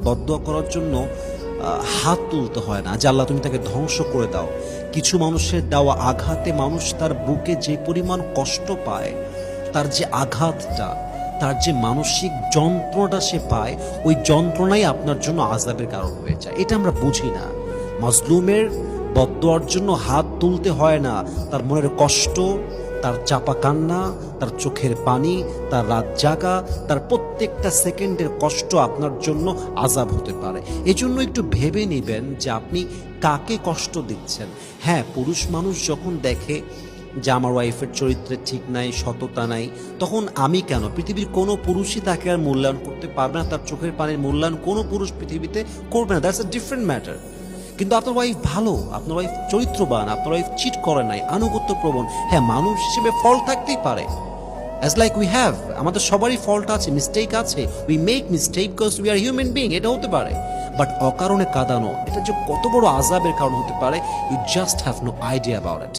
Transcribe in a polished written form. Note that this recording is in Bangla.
বদদোয়া করার জন্য হাত তুলতে হয় না যে আল্লাহ তুমি তাকে ধ্বংস করে দাও। কিছু মানুষের দেওয়া আঘাতে মানুষ তার বুকে যে পরিমাণ কষ্ট পায়, তার যে আঘাতটা, তার যে মানসিক যন্ত্রণাটা সে পায়, ওই যন্ত্রণাই আপনার জন্য আযাবের কারণ হয়ে যায়। এটা আমরা বুঝি না। মাজলুমের বদদোয়ার জন্য হাত তুলতে হয় না। তার মনের কষ্ট, তার চাপা কান্না, তার চোখের পানি, তার রাত জাগা, তার প্রত্যেকটা সেকেন্ডের কষ্ট আপনার জন্য আযাব হতে পারে। এজন্য একটু ভেবে নেবেন যে আপনি কাকে কষ্ট দিচ্ছেন। হ্যাঁ, পুরুষ মানুষ যখন দেখে যে আমার ওয়াইফের চরিত্রে ঠিক নাই, সততা নাই, তখন আমি কেন, পৃথিবীর কোনো পুরুষই তাকে আর মূল্যায়ন করতে পারবে না। তার চোখের পানির মূল্যায়ন কোনো পুরুষ পৃথিবীতে করবে না। That's a different matter. কিন্তু আপনার ওয়াইফ ভালো, আপনার ওয়াইফ চরিত্রবান, আপনার ওয়াইফ চিট করে নাই, আনুগত্য প্রবণ, হ্যাঁ মানুষ হিসেবে ফল্ট থাকতেই পারে। অ্যাজ লাইক উই হ্যাভ, আমাদের সবারই ফল্ট আছে, মিস্টেক আছে। We make mistake because we are human being, এটা হতে পারে। বাট অকারণে কাঁদানো, এটা যে কত বড় আযাবের কারণ হতে পারে, you just have no idea about it.